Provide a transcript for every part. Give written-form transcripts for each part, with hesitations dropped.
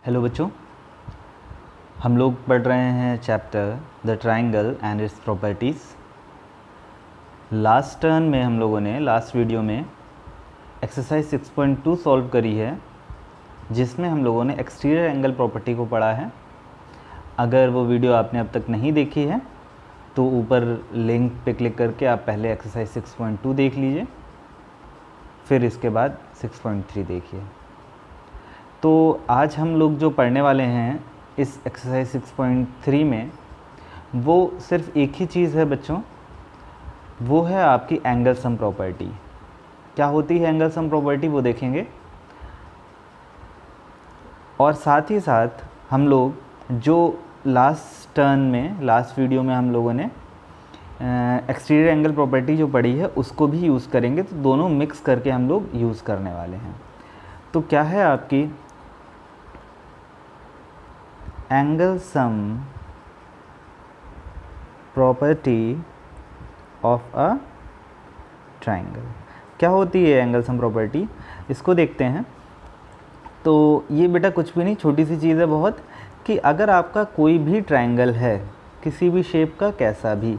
Hello बच्चों, हम लोग पढ़ रहे हैं chapter the triangle and it's properties. Last turn में हम लोगों ने लास्ट वीडियो में एक्सरसाइज 6.2 सॉल्व करी है, जिसमें हम लोगों ने एक्सटीरियर एंगल प्रॉपर्टी को पढ़ा है। अगर वो वीडियो आपने अब तक नहीं देखी है तो ऊपर लिंक पे क्लिक करके आप पहले एक्सरसाइज 6.2 देख लीजिए, फिर इसके बाद 6.3 देखिए। तो आज हम लोग जो पढ़ने वाले हैं इस एक्सरसाइज 6.3 में, वो सिर्फ एक ही चीज़ है बच्चों, वो है आपकी एंगल सम प्रॉपर्टी। क्या होती है एंगल सम प्रॉपर्टी वो देखेंगे, और साथ ही साथ हम लोग जो लास्ट टर्न में लास्ट वीडियो में हम लोगों ने एक्सटीरियर एंगल प्रॉपर्टी जो पढ़ी है उसको भी यूज़ करेंगे। तो दोनों मिक्स करके हम लोग यूज़ करने वाले हैं। तो क्या है आपकी angle sum property of a triangle. क्या होती है एंगल सम प्रॉपर्टी, इसको देखते हैं। तो ये बेटा कुछ भी नहीं, छोटी सी चीज़ है बहुत, कि अगर आपका कोई भी ट्रायंगल है किसी भी शेप का, कैसा भी,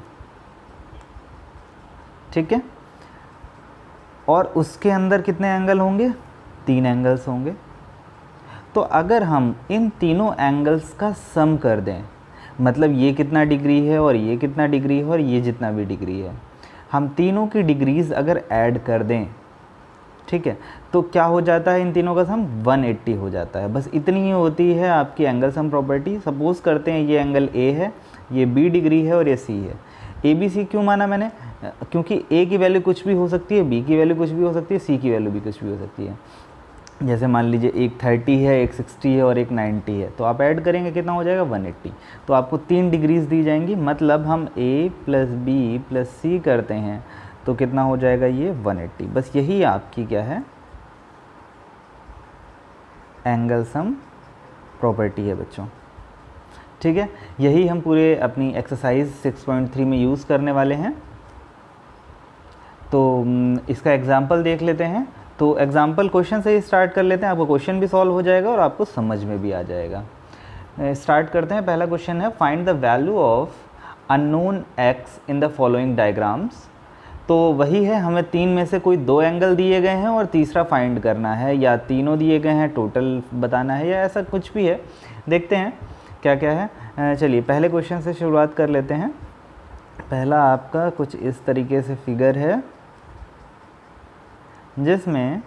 ठीक है, और उसके अंदर कितने एंगल होंगे, 3 एंगल्स होंगे। तो अगर हम इन तीनों एंगल्स का सम कर दें, मतलब ये कितना डिग्री है और ये कितना डिग्री है और ये जितना भी डिग्री है, हम तीनों की डिग्रीज़ अगर ऐड कर दें, ठीक है, तो क्या हो जाता है, इन तीनों का सम 180 हो जाता है। बस इतनी ही होती है आपकी एंगल सम प्रॉपर्टी। सपोज़ करते हैं ये एंगल ए है, ये बी डिग्री है और ये सी है। ए बी सी क्यों माना मैंने, क्योंकि ए की वैल्यू कुछ भी हो सकती है, बी की वैल्यू कुछ भी हो सकती है, सी की वैल्यू भी कुछ भी हो सकती है। जैसे मान लीजिए एक 30 है, एक 60 है और एक 90 है, तो आप ऐड करेंगे कितना हो जाएगा, 180। तो आपको 3 डिग्रीज दी जाएंगी, मतलब हम a प्लस बी प्लस सी करते हैं तो कितना हो जाएगा, ये 180। बस यही आपकी क्या है, एंगल सम प्रॉपर्टी है बच्चों, ठीक है। यही हम पूरे अपनी एक्सरसाइज 6.3 में यूज़ करने वाले हैं। तो इसका एग्जाम्पल देख लेते हैं। तो एग्जाम्पल क्वेश्चन से ही स्टार्ट कर लेते हैं, आपका क्वेश्चन भी सॉल्व हो जाएगा और आपको समझ में भी आ जाएगा। स्टार्ट करते हैं। पहला क्वेश्चन है, find the value of unknown x in the following diagrams. तो वही है, हमें 3 में से कोई 2 एंगल दिए गए हैं और तीसरा फाइंड करना है, या तीनों दिए गए हैं टोटल बताना है, या ऐसा कुछ भी है। देखते हैं क्या क्या है। चलिए पहले क्वेश्चन से शुरुआत कर लेते हैं। पहला आपका कुछ इस तरीके से फिगर है, जिसमें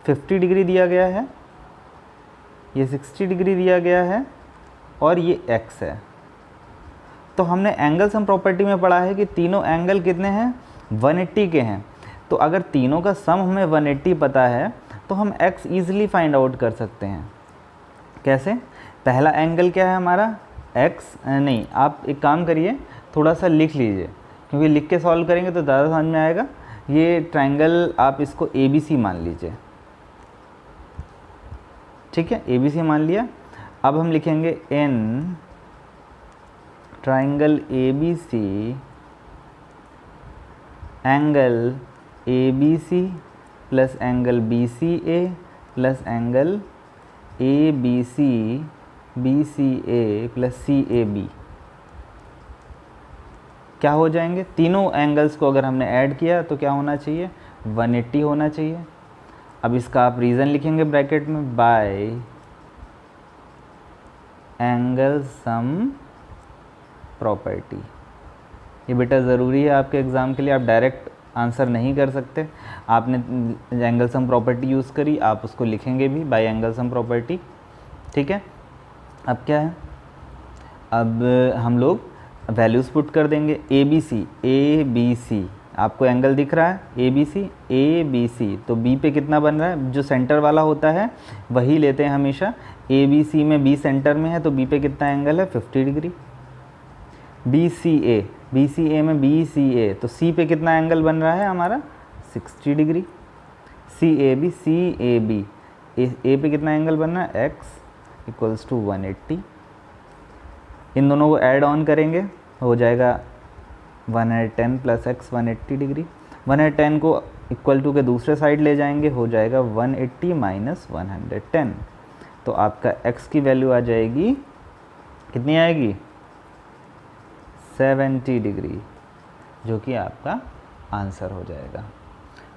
50 डिग्री दिया गया है, ये 60 डिग्री दिया गया है और ये x है। तो हमने एंगल सम प्रॉपर्टी में पढ़ा है कि तीनों एंगल कितने हैं, 180 के हैं। तो अगर तीनों का सम हमें 180 पता है तो हम x ईजिली फाइंड आउट कर सकते हैं। कैसे, पहला एंगल क्या है हमारा, x नहीं, आप एक काम करिए, थोड़ा सा लिख लीजिए, क्योंकि लिख के सॉल्व करेंगे तो ज़्यादा समझ में आएगा। ये ट्रायंगल आप इसको ABC मान लीजिए, ठीक है, ABC मान लिया। अब हम लिखेंगे in triangle ABC angle ABC plus angle BCA plus angle ABC BCA plus CAB क्या हो जाएंगे, तीनों एंगल्स को अगर हमने ऐड किया तो क्या होना चाहिए, 180 होना चाहिए। अब इसका आप रीज़न लिखेंगे ब्रैकेट में, बाय एंगल सम प्रॉपर्टी। ये बेटा ज़रूरी है आपके एग्ज़ाम के लिए, आप डायरेक्ट आंसर नहीं कर सकते। आपने एंगल सम प्रॉपर्टी यूज़ करी, आप उसको लिखेंगे भी बाय एंगल सम प्रॉपर्टी, ठीक है। अब क्या है, अब हम लोग वैल्यूज़ पुट कर देंगे। ABC आपको एंगल दिख रहा है, ABC, तो B पे कितना बन रहा है, जो सेंटर वाला होता है वही लेते हैं हमेशा। ABC में B सेंटर में है तो B पे कितना एंगल है, 50 डिग्री। BCA में BCA, तो C पे कितना एंगल बन रहा है हमारा, 60 डिग्री। CAB A पे कितना एंगल बन रहा है, x इक्वल्स टू 180। इन दोनों को ऐड ऑन करेंगे, हो जाएगा 110 प्लस x 180 डिग्री। 110 को इक्वल टू के दूसरे साइड ले जाएंगे, हो जाएगा 180 माइनस 110। तो आपका x की वैल्यू आ जाएगी, कितनी आएगी, 70 डिग्री, जो कि आपका आंसर हो जाएगा।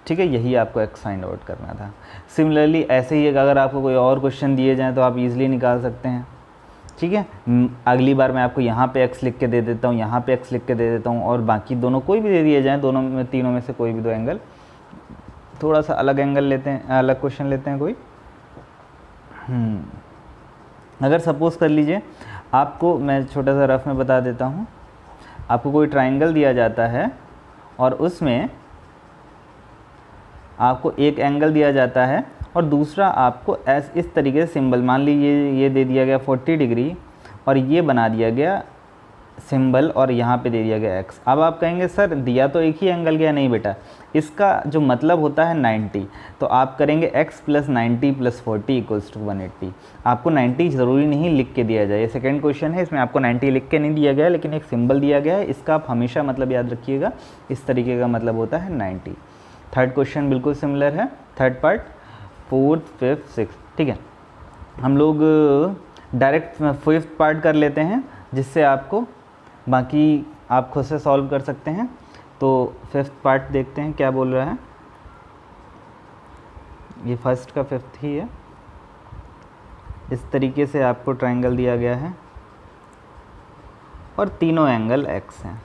ठीक है, यही आपको x फाइंड आउट करना था। सिमिलरली ऐसे ही अगर आपको कोई और क्वेश्चन दिए जाएँ तो आप इजीली निकाल सकते हैं। ठीक है, अगली बार मैं आपको यहाँ पे x लिख के दे देता हूँ, यहाँ पे x लिख के दे देता हूँ, और बाकी दोनों कोई भी दे दिए जाएँ, दोनों में तीनों में से कोई भी दो एंगल, थोड़ा सा अलग एंगल लेते हैं, अलग क्वेश्चन लेते हैं कोई। अगर सपोज़ कर लीजिए आपको, मैं छोटा सा रफ में बता देता हूँ, आपको कोई ट्राइंगल दिया जाता है और उसमें आपको एक एंगल दिया जाता है और दूसरा आपको इस तरीके से सिंबल, मान लीजिए ये दे दिया गया 40 डिग्री और ये बना दिया गया सिंबल और यहाँ पे दे दिया गया x। अब आप कहेंगे सर दिया तो एक ही एंगल गया, नहीं बेटा, इसका जो मतलब होता है 90, तो आप करेंगे x + 90 + 40 = 180। आपको 90 ज़रूरी नहीं लिख के दिया जाए, ये सेकेंड क्वेश्चन है, इसमें आपको 90 लिख के नहीं दिया गया है, लेकिन एक सिंबल दिया गया है, इसका आप हमेशा मतलब याद रखिएगा, इस तरीके का मतलब होता है 90। थर्ड क्वेश्चन बिल्कुल सिमिलर है, third part, fourth, fifth, six. ठीक है, हम लोग डायरेक्ट फिफ्थ पार्ट कर लेते हैं, जिससे आपको बाकी आप खुद से सॉल्व कर सकते हैं। तो फिफ्थ पार्ट देखते हैं क्या बोल रहा है। ये फर्स्ट का फिफ्थ ही है। इस तरीके से आपको ट्रायंगल दिया गया है और तीनों एंगल x हैं।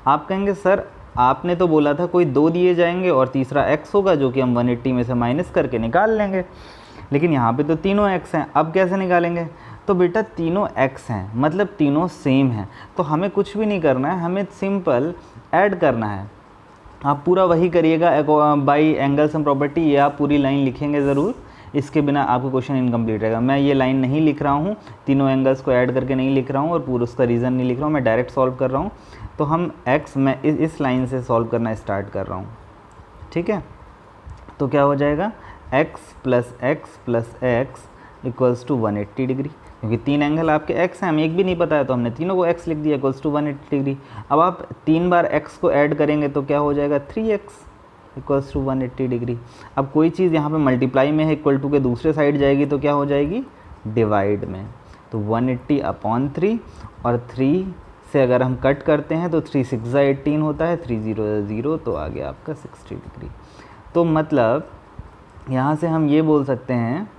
आप कहेंगे सर आपने तो बोला था कोई दो दिए जाएंगे और तीसरा x होगा, जो कि हम 180 में से माइनस करके निकाल लेंगे, लेकिन यहाँ पे तो तीनों x हैं, अब कैसे निकालेंगे। तो बेटा तीनों x हैं, मतलब तीनों सेम हैं, तो हमें कुछ भी नहीं करना है, हमें सिंपल ऐड करना है। आप पूरा वही करिएगा बाई एंगल सम प्रॉपर्टी, ये आप पूरी लाइन लिखेंगे ज़रूर, इसके बिना आपका क्वेश्चन इनकम्प्लीट रहेगा। मैं ये लाइन नहीं लिख रहा हूँ, तीनों एंगल्स को ऐड करके नहीं लिख रहा हूँ और पूरा उसका रीज़न नहीं लिख रहा हूँ, मैं डायरेक्ट सॉल्व कर रहा हूँ। तो हम x, मैं इस लाइन से सॉल्व करना स्टार्ट कर रहा हूँ। ठीक है, तो क्या हो जाएगा, x + x + x = 180 डिग्री, क्योंकि तीन एंगल आपके x हैं, हमें एक भी नहीं पता है तो हमने तीनों को x लिख दिया, = 180 डिग्री। अब आप तीन बार x को ऐड करेंगे तो क्या हो जाएगा, 3x = 180 डिग्री। अब कोई चीज़ यहाँ पे मल्टीप्लाई में है, इक्वल टू के दूसरे साइड जाएगी तो क्या हो जाएगी, डिवाइड में। तो 180/3 और 3 से अगर हम कट करते हैं तो 3 6 18 होता है, 3 0 0, तो आ गया आपका 60 डिग्री। तो मतलब यहाँ से हम ये बोल सकते हैं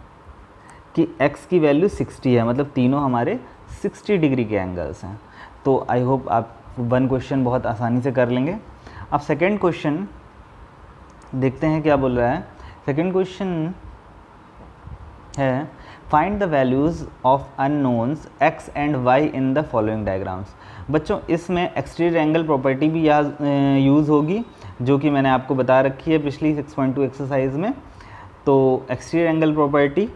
कि x की वैल्यू 60 है, मतलब तीनों हमारे 60 डिग्री के एंगल्स हैं। तो आई होप आप वन क्वेश्चन बहुत आसानी से कर लेंगे। अब सेकेंड क्वेश्चन देखते हैं क्या बोल रहा है। सेकेंड क्वेश्चन है find the values of unknowns x and y in the following diagrams. बच्चों इसमें एक्सटीरियर एंगल प्रॉपर्टी भी यूज़ होगी, जो कि मैंने आपको बता रखी है पिछली 6.2 एक्सरसाइज में। तो एक्सटीरियर एंगल प्रॉपर्टी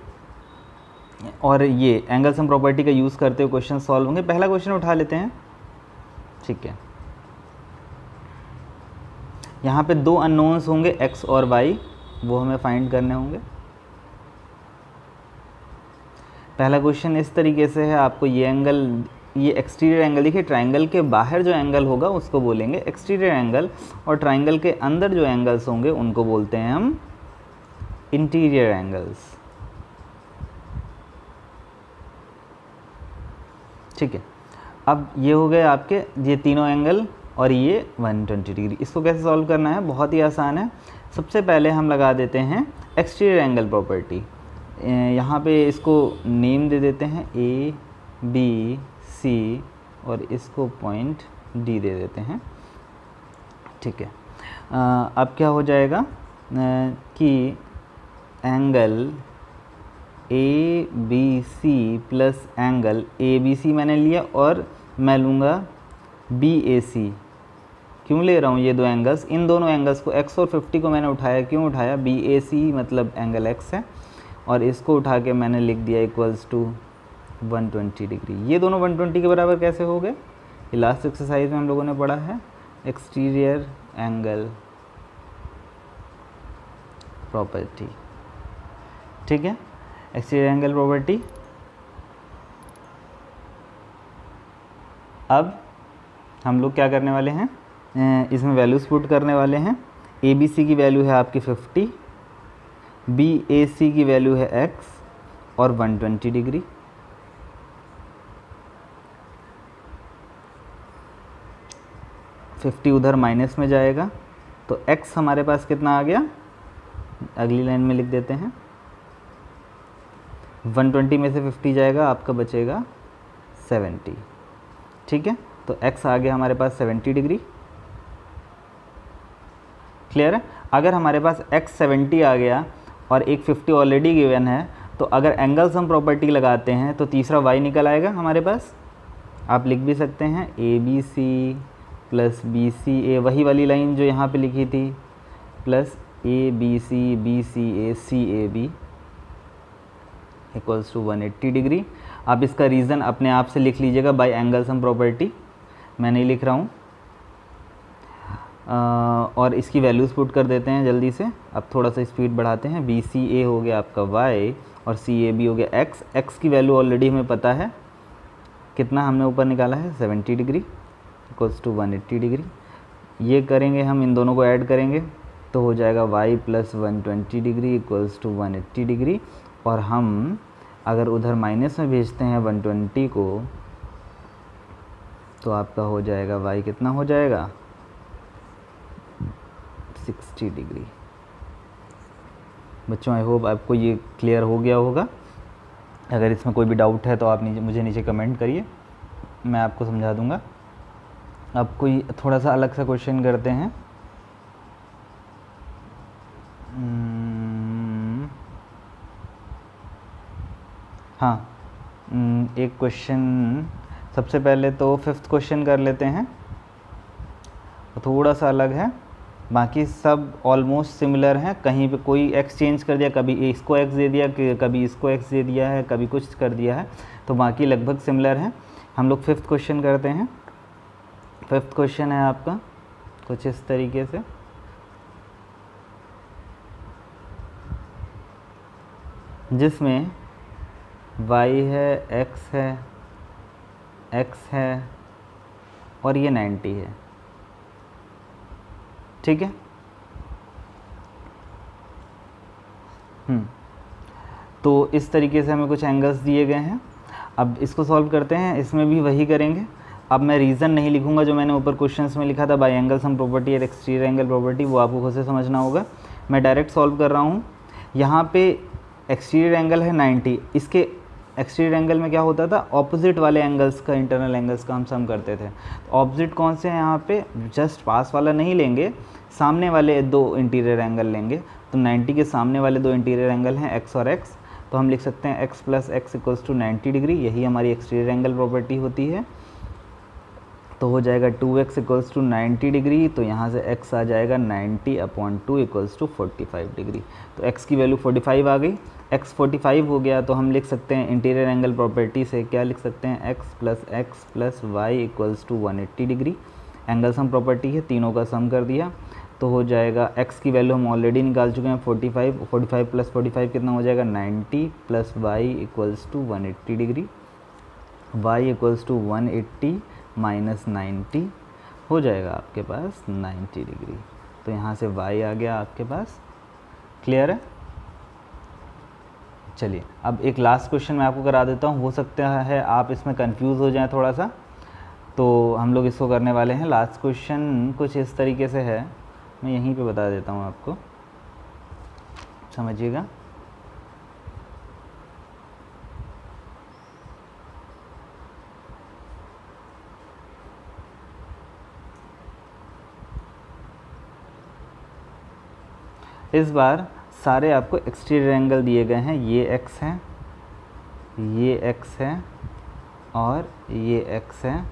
और ये एंगल सम प्रॉपर्टी का यूज़ करते हुए क्वेश्चन सॉल्व होंगे। पहला क्वेश्चन उठा लेते हैं। ठीक है, यहाँ पे दो अननोन्स होंगे x और y, वो हमें फाइंड करने होंगे। पहला क्वेश्चन इस तरीके से है, आपको ये एंगल, ये एक्सटीरियर एंगल, देखिए ट्रायंगल के बाहर जो एंगल होगा उसको बोलेंगे एक्सटीरियर एंगल, और ट्रायंगल के अंदर जो एंगल्स होंगे उनको बोलते हैं हम इंटीरियर एंगल्स। ठीक है, अब ये हो गए आपके ये तीनों एंगल और ये 120 डिग्री। इसको कैसे सॉल्व करना है, बहुत ही आसान है। सबसे पहले हम लगा देते हैं एक्सटीरियर एंगल प्रॉपर्टी। यहाँ पे इसको नेम दे देते हैं A, B, C और इसको पॉइंट D दे देते हैं। ठीक है, अब क्या हो जाएगा कि angle ABC plus angle ABC मैंने लिया और मैं लूँगा BAC। क्यों ले रहा हूँ ये दो एंगल्स, इन दोनों एंगल्स को x और 50 को मैंने उठाया, क्यों उठाया, BAC मतलब एंगल x है और इसको उठा के मैंने लिख दिया = 120 डिग्री। ये दोनों 120 के बराबर कैसे हो गए, ये लास्ट एक्सरसाइज में हम लोगों ने पढ़ा है एक्सटीरियर एंगल प्रॉपर्टी। ठीक है, एक्सटीरियर एंगल प्रॉपर्टी। अब हम लोग क्या करने वाले हैं, इसमें वैल्यूज़ पुट करने वाले हैं। ABC की वैल्यू है आपकी 50, BAC की वैल्यू है x और 120 डिग्री। फिफ्टी उधर माइनस में जाएगा तो x हमारे पास कितना आ गया, अगली लाइन में लिख देते हैं। 120 में से 50 जाएगा, आपका बचेगा 70। ठीक है, तो x आ गया हमारे पास 70 डिग्री। क्लियर है। अगर हमारे पास x 70 आ गया और एक 50 ऑलरेडी गिवन है, तो अगर एंगल सम प्रॉपर्टी लगाते हैं तो तीसरा y निकल आएगा हमारे पास। आप लिख भी सकते हैं ABC प्लस BCA, वही वाली लाइन जो यहाँ पे लिखी थी, plus ABC BCA CAB equals to 180 degree. आप इसका रीज़न अपने आप से लिख लीजिएगा बाय एंगल सम प्रॉपर्टी, मैं नहीं लिख रहा हूँ। और इसकी वैल्यूज़ पुट कर देते हैं जल्दी से। अब थोड़ा सा स्पीड बढ़ाते हैं। BCA हो गया आपका y और CAB हो गया x। x की वैल्यू ऑलरेडी हमें पता है, कितना हमने ऊपर निकाला है 70 डिग्री इक्वल्स टू 180 डिग्री। ये करेंगे हम, इन दोनों को ऐड करेंगे तो हो जाएगा y plus 120 degree equals to 180 degree. और हम अगर उधर माइनस में भेजते हैं 120 को, तो आपका हो जाएगा y कितना हो जाएगा 60 डिग्री। बच्चों आई होप आपको ये क्लियर हो गया होगा। अगर इसमें कोई भी डाउट है तो आप मुझे नीचे कमेंट करिए, मैं आपको समझा दूंगा। अब कोई थोड़ा सा अलग सा क्वेश्चन करते हैं। हाँ, एक क्वेश्चन सबसे पहले तो 5th क्वेश्चन कर लेते हैं, थोड़ा सा अलग है, बाकी सब ऑलमोस्ट सिमिलर हैं। कहीं पे कोई x चेंज कर दिया, कभी इसको x दे दिया, कभी इसको x दे दिया है, कभी कुछ कर दिया है, तो बाकी लगभग सिमिलर हैं। हम लोग 5th क्वेश्चन करते हैं। 5th क्वेश्चन है आपका कुछ इस तरीके से, जिसमें y है, x है और ये 90 है। ठीक है। तो इस तरीके से हमें कुछ एंगल्स दिए गए हैं। अब इसको सॉल्व करते हैं, इसमें भी वही करेंगे। अब मैं रीज़न नहीं लिखूंगा जो मैंने ऊपर क्वेश्चंस में लिखा था बाय एंगल सम प्रॉपर्टी और एक्सटीरियर एंगल प्रॉपर्टी, वो आपको खुद से समझना होगा। मैं डायरेक्ट सॉल्व कर रहा हूँ। यहाँ पे एक्सटीरियर एंगल है 90, इसके एक्सटीरियर एंगल में क्या होता था, ऑपोजिट वाले एंगल्स का, इंटरनल एंगल्स का हम सम करते थे। ऑपोजिट कौन से हैं यहाँ पे, जस्ट पास वाला नहीं लेंगे, सामने वाले दो इंटीरियर एंगल लेंगे। तो 90 के सामने वाले दो इंटीरियर एंगल हैं x और x, तो हम लिख सकते हैं x plus x equals to 90 degree. यही हमारी एक्सटीरियर एंगल प्रॉपर्टी होती है। तो हो जाएगा 2x इक्वल्स टू 90 डिग्री, तो यहाँ से x आ जाएगा 90/2 इक्वल्स टू 45 डिग्री। तो x की वैल्यू 45 आ गई। x 45 हो गया तो हम लिख सकते हैं इंटीरियर एंगल प्रॉपर्टी से, क्या लिख सकते हैं, x plus y equals to 180 degree. Angle sum property है, तीनों का सम कर दिया तो हो जाएगा, x की वैल्यू हम ऑलरेडी निकाल चुके हैं 45 प्लस 45 कितना हो जाएगा 90 plus y equals to 180 degree. y equals to 180 minus 90 हो जाएगा आपके पास 90 डिग्री। तो यहाँ से y आ गया आपके पास। क्लियर है। चलिए अब एक लास्ट क्वेश्चन मैं आपको करा देता हूँ, हो सकता है आप इसमें कंफ्यूज हो जाएं थोड़ा सा, तो हम लोग इसको करने वाले हैं। लास्ट क्वेश्चन कुछ इस तरीके से है, मैं यहीं पे बता देता हूँ आपको, समझिएगा। इस बार सारे आपको एक्सटीरियर एंगल दिए गए हैं। ये x है, ये x है और ये x है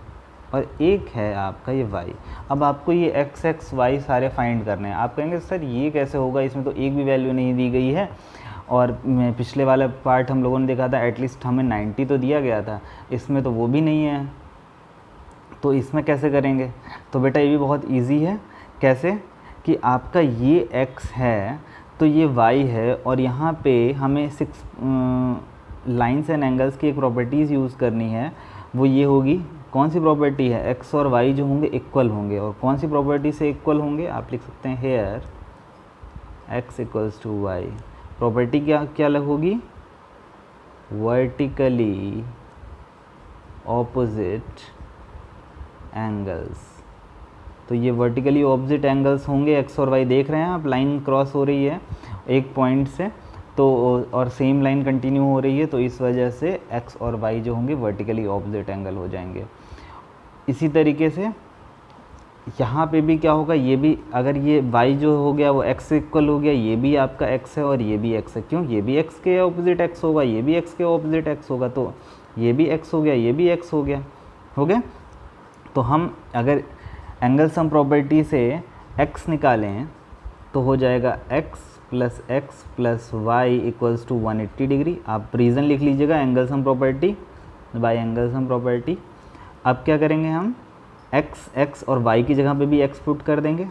और एक है आपका ये y। अब आपको ये x y सारे फाइंड करने हैं। आप कहेंगे सर ये कैसे होगा, इसमें तो एक भी वैल्यू नहीं दी गई है, और पिछले वाला पार्ट हम लोगों ने देखा था एटलीस्ट हमें 90 तो दिया गया था, इसमें तो वो भी नहीं है, तो इसमें कैसे करेंगे। तो बेटा ये भी बहुत ईजी है। कैसे कि आपका ये x है तो ये y है, और यहाँ पे हमें 6 लाइन्स एंड एंगल्स की एक प्रॉपर्टीज़ यूज़ करनी है। वो ये होगी, कौन सी प्रॉपर्टी है, x और y जो होंगे इक्वल होंगे। और कौन सी प्रॉपर्टी से इक्वल होंगे, आप लिख सकते हैं here x equals to y। Property क्या क्या होगी, वर्टिकली ऑपोजिट एंगल्स। तो ये वर्टिकली ऑपोजिट एंगल्स होंगे, एक्स और वाई देख रहे हैं आप, लाइन क्रॉस हो रही है एक पॉइंट से, तो और सेम लाइन कंटिन्यू हो रही है, तो इस वजह से एक्स और वाई जो होंगे वर्टिकली ऑपोजिट एंगल हो जाएंगे। इसी तरीके से यहाँ पे भी क्या होगा, ये भी अगर ये y जो हो गया वो x से इक्वल हो गया, ये भी आपका x है और ये भी x है, क्यों, ये भी x के ऑपोजिट x होगा, ये भी x के ऑपोजिट x होगा, तो ये भी x हो गया, ये भी x हो गया, हो गया। तो हम अगर एंगल सम प्रॉपर्टी से x निकालें तो हो जाएगा x plus y equals to 180 degree. आप रीज़न लिख लीजिएगा, angle sum property by angle sum property. अब क्या करेंगे हम, x और y की जगह पे भी x पुट कर देंगे,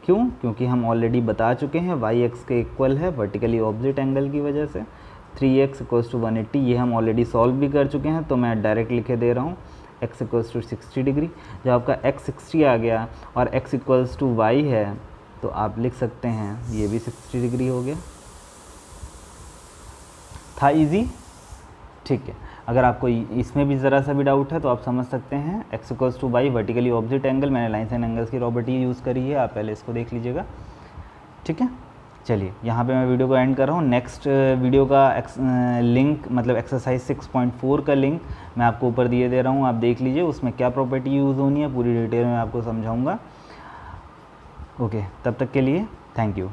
क्यों, क्योंकि हम ऑलरेडी बता चुके हैं y x के इक्वल है वर्टिकली ऑपोजिट एंगल की वजह से। 3x इक्वल्स टू 180 ये हम ऑलरेडी सॉल्व भी कर चुके हैं, तो मैं डायरेक्ट लिखे दे रहा हूँ x इक्वल्स टू 60 डिग्री। जब आपका x 60 आ गया और x इक्वल्स टू y है, तो आप लिख सकते हैं ये भी 60 डिग्री हो गया। था इजी, ठीक है। अगर आपको इसमें भी ज़रा सा भी डाउट है तो आप समझ सकते हैं x equals to y vertically opposite angle, मैंने लाइन्स एंड एंगल्स की प्रॉपर्टी यूज़ करी है, आप पहले इसको देख लीजिएगा, ठीक है। चलिए यहाँ पे मैं वीडियो को एंड कर रहा हूँ। नेक्स्ट वीडियो का लिंक मतलब एक्सरसाइज 6.4 का लिंक मैं आपको ऊपर दिए दे रहा हूँ, आप देख लीजिए, उसमें क्या प्रॉपर्टी यूज़ होनी है पूरी डिटेल में आपको समझाऊँगा। ओके, तब तक के लिए थैंक यू।